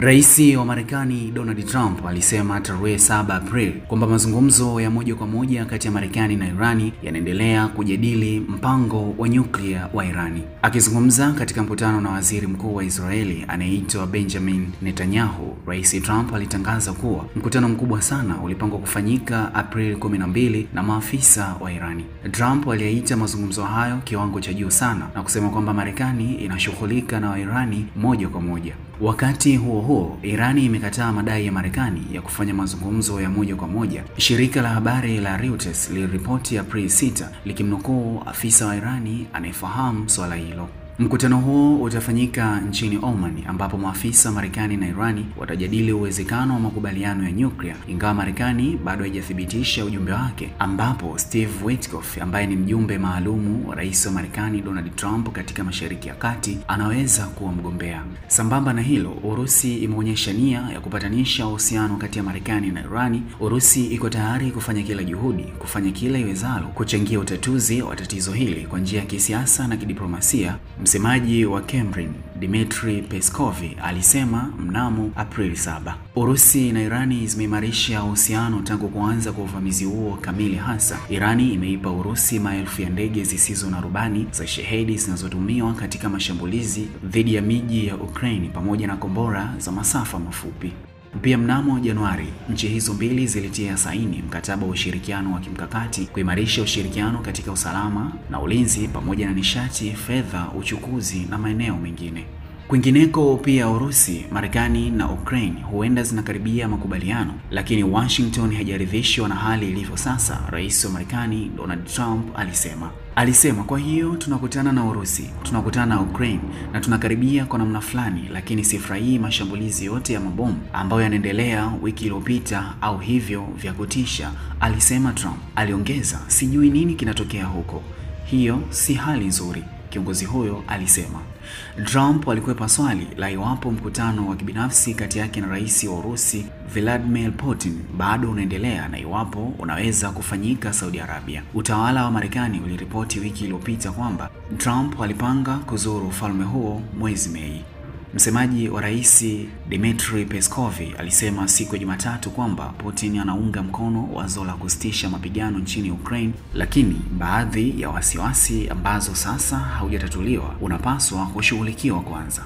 Rais wa Marekani Donald Trump alisema tarehe 7 Aprili kwamba mazungumzo ya moja kwa moja kati ya Marekani na Irani yanaendelea kujadili mpango wa nyuklia wa Irani. Akizungumza katika mkutano na waziri mkuu wa Israeli anayeitwa Benjamin Netanyahu, Rais Trump alitangaza kuwa mkutano mkubwa sana ulipangwa kufanyika Aprili 12 na maafisa wa Irani. Trump aliyaita mazungumzo hayo kiwango cha juu sana na kusema kwamba Marekani inashughulika na Wairani moja kwa moja. Wakati huo Irani imekataa madai ya Marekani ya kufanya mazungumzo ya moja kwa moja. Shirika la habari la Reuters liliripoti Aprili 6 likimnukuu afisa wa Irani anayefahamu swala hilo. Mkutano huo utafanyika nchini Oman ambapo maafisa Marekani na Irani watajadili uwezekano wa makubaliano ya nyuklia, ingawa Marekani bado haijathibitisha ujumbe wake, ambapo Steve Witkoff ambaye ni mjumbe maalumu wa rais wa Marekani Donald Trump katika Mashariki ya Kati anaweza kuwa mgombea. Sambamba na hilo, Urusi imeonyesha nia ya kupatanisha uhusiano kati ya Marekani na Irani. Urusi iko tayari kufanya kila juhudi, kufanya kila iwezalo kuchangia utatuzi wa tatizo hili kwa njia ya kisiasa na kidiplomasia. Msemaji wa Kremlin Dmitry Peskov alisema mnamo Aprili 7. Urusi na Irani zimeimarisha uhusiano tangu kuanza kwa uvamizi huo kamili hasa. Irani imeipa Urusi maelfu ya ndege zisizo na rubani za Shahedi zinazotumiwa katika mashambulizi dhidi ya miji ya Ukraine pamoja na kombora za masafa mafupi. Pia mnamo Januari, nchi hizo mbili zilitia saini mkataba wa ushirikiano wa kimkakati kuimarisha ushirikiano katika usalama na ulinzi pamoja na nishati, fedha, uchukuzi na maeneo mengine. Kwingineko pia Urusi, Marekani na Ukraine huenda zinakaribia makubaliano, lakini Washington haijaridhishwa na hali ilivyo sasa. Rais wa Marekani Donald Trump alisema kwa hiyo tunakutana na Urusi, tunakutana na Ukraine na tunakaribia kwa namna fulani, lakini sifurahii mashambulizi yote ya mabomu ambayo yanaendelea wiki iliyopita au hivyo vya kutisha, alisema Trump. Aliongeza, sijui nini kinatokea huko. Hiyo si hali nzuri, kiongozi huyo alisema. Trump alikwepa swali la iwapo mkutano wa kibinafsi kati yake na rais wa Urusi Vladimir Putin bado unaendelea na iwapo unaweza kufanyika Saudi Arabia. Utawala wa Marekani uliripoti wiki iliyopita kwamba Trump alipanga kuzuru ufalme huo mwezi Mei. Msemaji wa rais Dmitry Peskov alisema siku ya Jumatatu kwamba Putin anaunga mkono wazo la kusitisha mapigano nchini Ukraine, lakini baadhi ya wasiwasi ambazo sasa haujatatuliwa unapaswa kushughulikiwa kwanza.